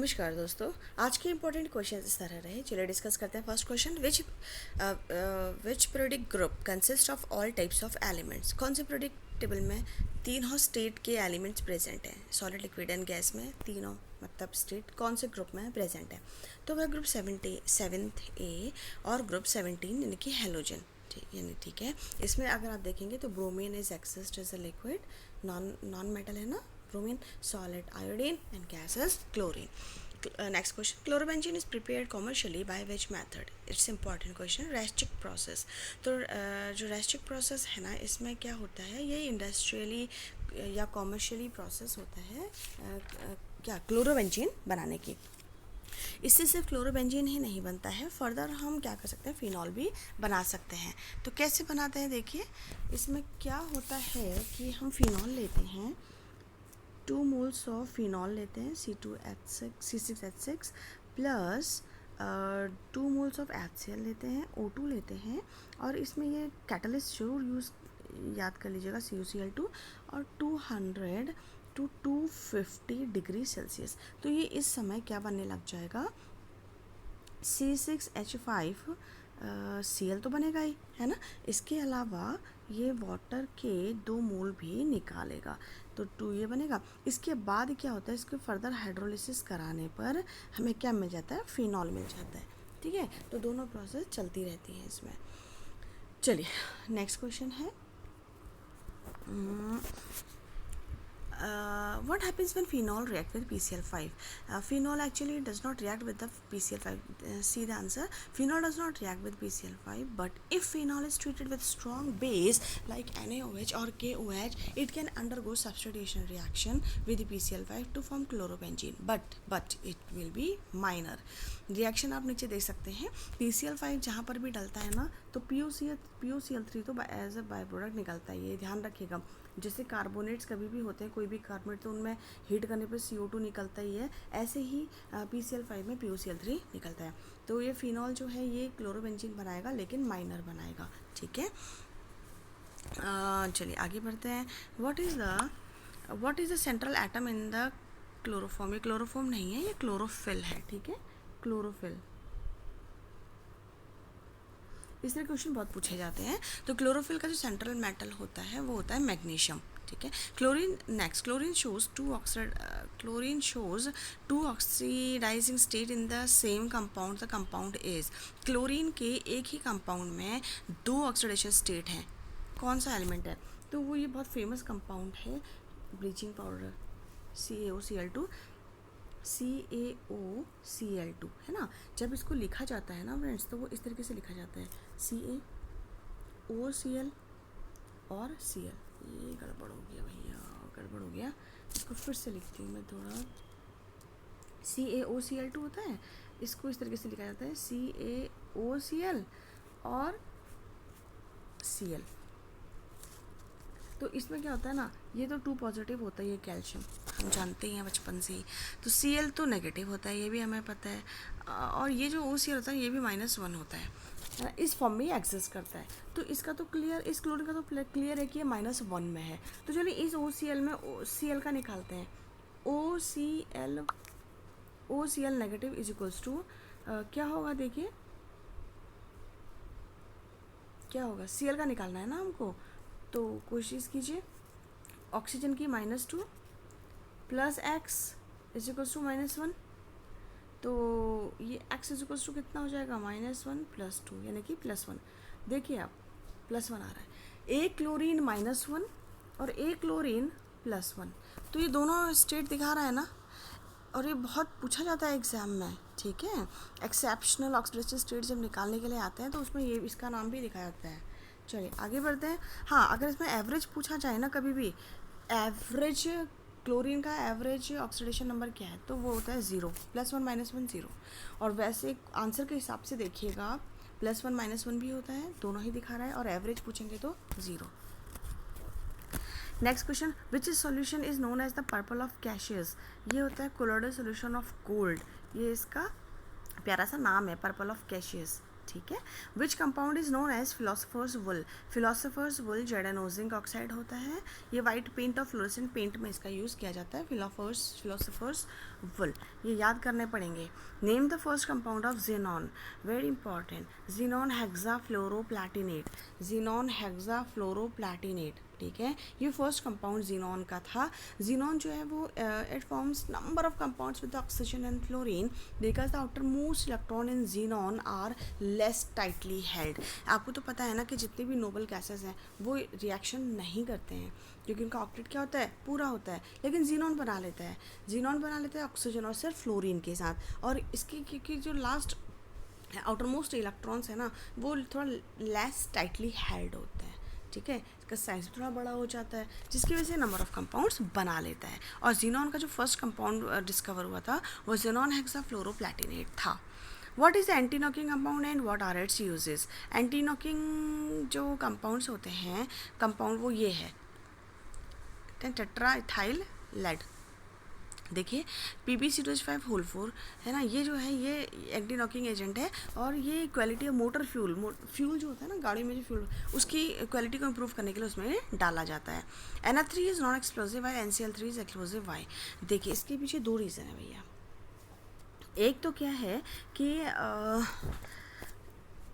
नमस्कार दोस्तों। आज के इंपॉर्टेंट क्वेश्चन इस तरह रहे, चलिए डिस्कस करते हैं। First question, which periodic group consist of all types of elements. कौन से पीरियोडिक टेबल में तीनों स्टेट के एलिमेंट्स प्रेजेंट हैं? सॉलिड, लिक्विड एंड गैस में तीनों मतलब स्टेट कौन से ग्रुप में प्रेजेंट है? तो वह ग्रुप 7A और ग्रुप 17 यानी कि हेलोजन, ठीक है। इसमें अगर आप देखेंगे तो bromine is exist as a liquid, non metal है ना bromine, solid iodine, and gas is chlorine. Next question, chlorobenzene is prepared commercially by which method? It's important question. Rastric process. तो जो rastric process है ना, इसमें क्या होता है, ये इंडस्ट्रियली या कॉमर्शियली प्रोसेस होता है क्या क्लोरोबेंजीन बनाने की। इससे सिर्फ क्लोरोबेंजीन ही नहीं बनता है, फर्दर हम क्या कर सकते हैं, फिनॉल भी बना सकते हैं। तो कैसे बनाते हैं देखिए, इसमें क्या होता है कि हम फिनॉल लेते हैं, 2 मोल्स ऑफ फिनॉल लेते हैं, C6H6 plus 2 moles of HCl लेते हैं, O2 लेते हैं, और इसमें ये कैटलिस्ट जरूर यूज़ याद कर लीजिएगा, CuCl2, और 200 to 250 डिग्री सेल्सियस। तो ये इस समय क्या बनने लग जाएगा, C6H5 Cl तो बनेगा ही, है ना। इसके अलावा ये वाटर के 2 मोल भी निकालेगा, तो 2 ये बनेगा। इसके बाद क्या होता है, इसके फर्दर हाइड्रोलिसिस कराने पर हमें क्या मिल जाता है, फिनॉल मिल जाता है, ठीक है। तो दोनों प्रोसेस चलती रहती हैं इसमें। चलिए नेक्स्ट क्वेश्चन है, what happens when phenol react with PCl5? Phenol actually does not react with the PCl5. See the answer. Phenol does not react with PCl5, but if phenol is treated with strong base like NaOH or KOH, it can undergo substitution reaction with PCl5 to form chlorobenzene. But it will be minor. Reaction आप नीचे देख सकते हैं, PCl5 जहाँ पर भी डलता है ना, तो PuCl3 तो एज ए बाय प्रोडक्ट निकलता है, ये ध्यान रखिएगा। जैसे कार्बोनेट्स कभी भी होते हैं, कोई भी कार्बोनेट, तो उनमें हीट करने पर CO2 निकलता ही है, ऐसे ही PCl5 में PuCl3 निकलता है। तो ये फिनॉल जो है ये क्लोरोबेंजीन बनाएगा, लेकिन माइनर बनाएगा, ठीक है। चलिए आगे बढ़ते हैं। What is the central atom in the chloroform? ये क्लोरोफॉर्म नहीं है, ये क्लोरोफिल है, ठीक है, क्लोरोफिल। इस तरह क्वेश्चन बहुत पूछे जाते हैं। तो क्लोरोफिल का जो सेंट्रल मेटल होता है वो होता है मैग्नीशियम, ठीक है। Chlorine shows two oxidising state in the same compound. The compound is, chlorine के एक ही कंपाउंड में 2 ऑक्सीडेशन स्टेट हैं, कौन सा एलिमेंट है? तो वो ये बहुत फेमस कंपाउंड है, ब्लीचिंग पाउडर, CaOCl2 है ना। जब इसको लिखा जाता है ना फ्रेंड्स, तो वो इस तरीके से लिखा जाता है, CaOCl और Cl। ये गड़बड़ हो गया भैया, गड़बड़ हो गया, इसको फिर से लिखती हूँ मैं थोड़ा। CaOCl2 होता है, इसको इस तरीके से लिखा जाता है, CaOCl और Cl। तो इसमें क्या होता है ना, ये तो 2 पॉजिटिव होता है, ये कैल्शियम हम जानते हैं बचपन से ही। तो Cl तो नेगेटिव होता है, ये भी हमें पता है, और ये जो OCl होता है ये भी -1 होता है, इस फॉर्म में ही एग्जिस्ट करता है। तो इसका तो क्लियर, इस क्लोरीन का तो क्लियर है कि ये -1 में है। तो चलिए इस OCl में Cl का निकालते हैं। OCl negative is equals to क्या होगा, देखिए क्या होगा, Cl का निकालना है ना हमको, तो कोशिश कीजिए। ऑक्सीजन की -2 plus x is equals to -1, तो ये x इज इक्वल्स टू कितना हो जाएगा, -1 + 2 यानी कि +1। देखिए आप +1 आ रहा है, एक क्लोरीन -1 और एक क्लोरीन +1, तो ये दोनों स्टेट दिखा रहा है ना, और ये बहुत पूछा जाता है एग्जाम में, ठीक है। एक्सेप्शनल ऑक्सीडेशन स्टेट जब निकालने के लिए आते हैं तो उसमें ये इसका नाम भी लिखा जाता है। चलिए आगे बढ़ते हैं। हाँ, अगर इसमें एवरेज पूछा जाए ना कभी भी, एवरेज क्लोरीन का एवरेज ऑक्सीडेशन नंबर क्या है, तो वो होता है 0, +1 -1 0। और वैसे आंसर के हिसाब से देखिएगा आप, +1 -1 भी होता है, दोनों ही दिखा रहा है, और एवरेज पूछेंगे तो 0। Next question, which is solution is known as the purple of Cassius? ये होता है कोलोइडल सोल्यूशन ऑफ गोल्ड, ये इसका प्यारा सा नाम है, पर्पल ऑफ कैशियस, ठीक है। Which compound is known as philosopher's wool. Philosopher's wool जेडानोजिंग ऑक्साइड होता है, ये वाइट पेंट और फ्लोरेसेंट पेंट में इसका यूज़ किया जाता है, फिलोसफर्स वुल, ये याद करने पड़ेंगे। Name the first compound of xenon, very important, xenon hexafluoroplatinate, xenon hexafluoroplatinate, ठीक है। ये फर्स्ट कंपाउंड जीनॉन का था। जीनॉन जो है वो it forms number of compounds with oxygen and fluorine because the outermost electron in xenon are less tightly held. आपको तो पता है ना कि जितने भी नोबल गैसेस हैं वो रिएक्शन नहीं करते हैं क्योंकि उनका ऑक्टेट क्या होता है, पूरा होता है, लेकिन जीनॉन बना लेता है, जीनॉन बना लेता है ऑक्सीजन और सिर्फ फ्लोरीन के साथ। और इसकी क्योंकि जो लास्ट आउटर मोस्ट इलेक्ट्रॉन्स है ना वो थोड़ा लेस टाइटली हेल्ड होता है, ठीक है, इसका साइज थोड़ा बड़ा हो जाता है जिसकी वजह से नंबर ऑफ कंपाउंड्स बना लेता है। और जीनॉन का जो फर्स्ट कंपाउंड डिस्कवर हुआ था वो जीनॉन हेक्साफ्लोरोप्लैटिनेट था। What is the anti knocking compound and what are its uses. Anti knocking जो कंपाउंड्स होते हैं, कंपाउंड वो ये है टेट्रा इथाइल लेड, देखिए PbCO5 होल 4 है ना, ये जो है ये एंटी नॉकिंग एजेंट है और ये क्वालिटी ऑफ मोटर फ्यूल जो होता है ना गाड़ी में जो फ्यूल, उसकी क्वालिटी को इम्प्रूव करने के लिए उसमें डाला जाता है। NF3 is non explosive why NCl3 is explosive why. देखिए इसके पीछे दो रीज़न है भैया। एक तो क्या है कि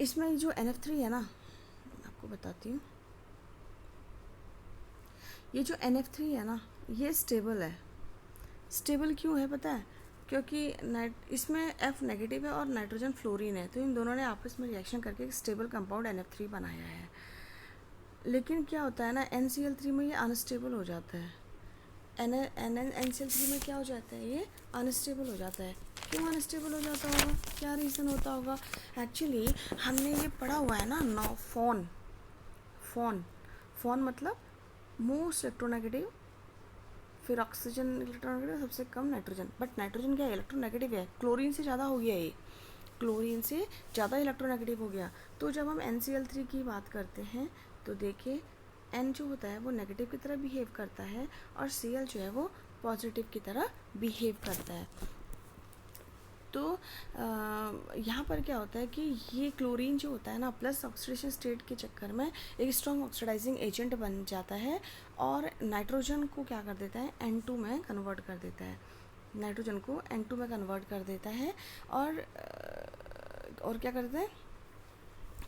इसमें जो NF3 है ना, आपको बताती हूँ, ये जो NF3 है ना ये स्टेबल है। स्टेबल क्यों है पता है, क्योंकि इसमें F नेगेटिव है और नाइट्रोजन फ्लोरीन है, तो इन दोनों ने आपस में रिएक्शन करके एक स्टेबल कंपाउंड NF3 बनाया है। लेकिन क्या होता है ना NCl3 में ये अनस्टेबल हो जाता है, NCl3 में क्या हो जाता है, ये अनस्टेबल हो जाता है। क्यों अनस्टेबल हो जाता होगा, क्या रीज़न होता होगा। एक्चुअली हमने ये पढ़ा हुआ है ना फोन मतलब मोस्ट इलेक्ट्रोनेगेटिव, फिर ऑक्सीजन इलेक्ट्रोनेगेटिव, सबसे कम नाइट्रोजन, बट नाइट्रोजन क्या इलेक्ट्रोनेगेटिव है, क्लोरीन से ज़्यादा हो गया, ये क्लोरीन से ज़्यादा इलेक्ट्रोनेगेटिव हो गया। तो जब हम NCl3 की बात करते हैं तो देखिए N जो होता है वो नेगेटिव की तरह बिहेव करता है और Cl जो है वो पॉजिटिव की तरह बिहेव करता है। तो यहाँ पर क्या होता है कि ये क्लोरीन जो होता है ना प्लस ऑक्सीडेशन स्टेट के चक्कर में एक स्ट्रॉन्ग ऑक्सीडाइजिंग एजेंट बन जाता है और नाइट्रोजन को क्या कर देता है N2 में कन्वर्ट कर देता है, नाइट्रोजन को N2 में कन्वर्ट कर देता है और क्या करता है,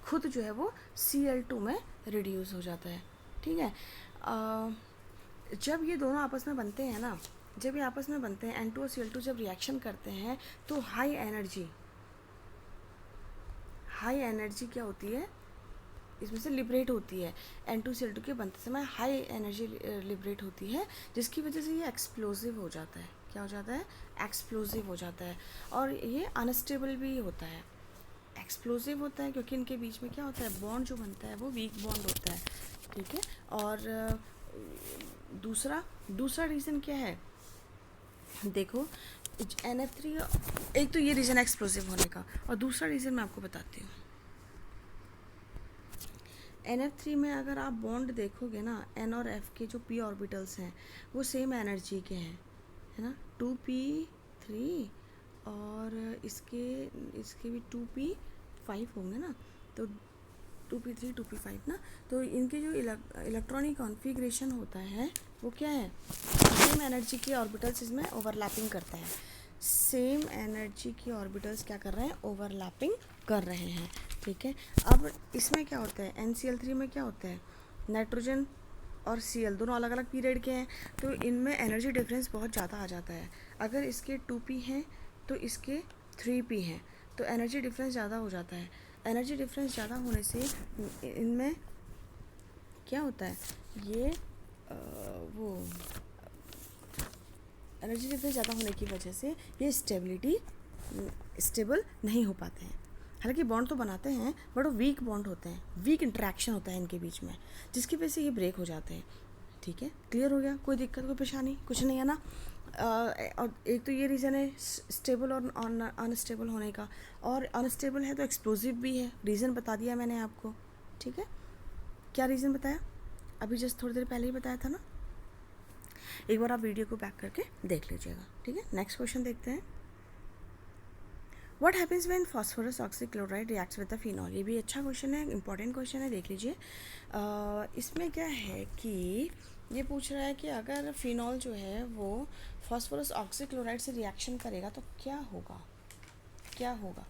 खुद जो है वो Cl2 में रिड्यूस हो जाता है, ठीक है। जब ये दोनों आपस में बनते हैं ना, जब ये आपस में बनते हैं N2 और Cl2 जब रिएक्शन करते हैं तो हाई एनर्जी क्या होती है, इसमें से लिबरेट होती है। N2Cl2 के बनते समय हाई एनर्जी लिबरेट होती है जिसकी वजह से ये एक्सप्लोजिव हो जाता है। क्या हो जाता है, एक्सप्लोजिव हो जाता है। और ये अनस्टेबल भी होता है, एक्सप्लोजिव होता है क्योंकि इनके बीच में क्या होता है, बॉन्ड जो बनता है वो वीक बॉन्ड होता है, ठीक है। और दूसरा रीज़न क्या है, देखो NF3, एक तो ये रीज़न एक्सप्लोसिव होने का और दूसरा रीज़न मैं आपको बताती हूँ। NF3 में अगर आप बॉन्ड देखोगे ना, N और F के जो p ऑर्बिटल्स हैं वो सेम एनर्जी के हैं, है ना, 2p3 और इसके भी 2p5 होंगे ना, तो 2p3 2p5 ना, तो इनके जो इलेक्ट्रॉनिक कॉन्फ़िगरेशन होता है वो क्या है, सेम एनर्जी के ऑर्बिटल्स इसमें ओवरलैपिंग करते हैं, सेम एनर्जी की ऑर्बिटल्स क्या कर रहे हैं, ओवरलैपिंग कर रहे हैं, ठीक है। अब इसमें क्या होता है, NCl3 में क्या होता है, नाइट्रोजन और Cl दोनों अलग अलग पीरियड के हैं तो इनमें एनर्जी डिफरेंस बहुत ज़्यादा आ जाता है। अगर इसके 2p हैं तो इसके 3p हैं तो एनर्जी डिफरेंस ज़्यादा हो जाता है। एनर्जी डिफरेंस ज़्यादा होने से इनमें क्या होता है, ये वो एनर्जी डिफरेंस ज़्यादा होने की वजह से ये स्टेबल नहीं हो पाते हैं। हालांकि बॉन्ड तो बनाते हैं बट वो वीक बॉन्ड होते हैं, वीक इंटरेक्शन होता है इनके बीच में जिसकी वजह से ये ब्रेक हो जाते हैं, ठीक है। क्लियर हो गया, कोई दिक्कत कोई परेशानी कुछ नहीं है ना। और एक तो ये रीज़न है स्टेबल और अनस्टेबल होने का, और अनस्टेबल है तो एक्सप्लोजिव भी है, रीज़न बता दिया मैंने आपको, ठीक है। क्या रीज़न बताया, अभी जस्ट थोड़ी देर पहले ही बताया था ना, एक बार आप वीडियो को बैक करके देख लीजिएगा, ठीक है। नेक्स्ट क्वेश्चन देखते हैं। What happens when phosphorus oxychloride reacts with the phenol? ये भी अच्छा क्वेश्चन है, इंपॉर्टेंट क्वेश्चन है, देख लीजिए। इसमें क्या है कि ये पूछ रहा है कि अगर फिनॉल जो है वो फॉस्फोरस ऑक्सीक्लोराइड से रिएक्शन करेगा तो क्या होगा, क्या होगा।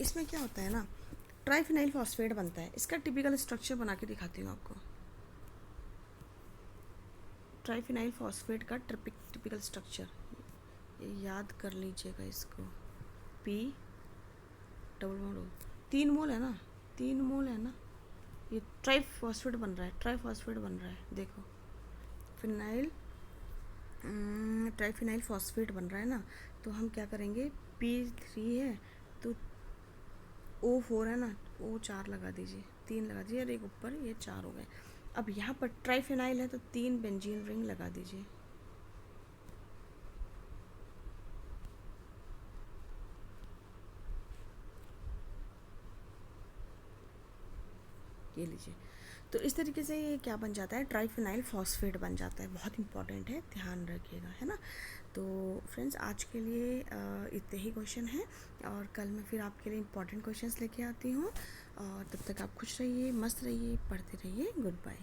इसमें क्या होता है ना, ट्राइफिनाइल फॉस्फेट बनता है। इसका टिपिकल स्ट्रक्चर बना के दिखाती हूँ आपको। ट्राइफिनाइल फॉस्फेट का टिपिकल स्ट्रक्चर याद कर लीजिएगा इसको। पी डबल बॉन्ड, 3 मोल है ना, 3 मोल है ना, ये ट्राइफॉस्फेट बन रहा है, ट्राइफॉस्फेट बन रहा है, देखो फिनाइल, ट्राइफिनाइल फॉस्फेट बन रहा है ना। तो हम क्या करेंगे, P3 है तो O4 है ना, O4 लगा दीजिए, 3 लगा दीजिए और एक ऊपर, ये 4 हो गए। अब यहाँ पर ट्राइफिनाइल है तो 3 बेंजीन रिंग लगा दीजिए। ये लीजिए। तो इस तरीके से ये क्या बन जाता है, ट्राइफिनाइल फॉस्फेट बन जाता है। बहुत इंपॉर्टेंट है, ध्यान रखिएगा, है ना। तो फ्रेंड्स आज के लिए इतने ही क्वेश्चन हैं और कल मैं फिर आपके लिए इंपॉर्टेंट क्वेश्चंस लेके आती हूँ। और तब तक आप खुश रहिए, मस्त रहिए, पढ़ते रहिए। Good bye.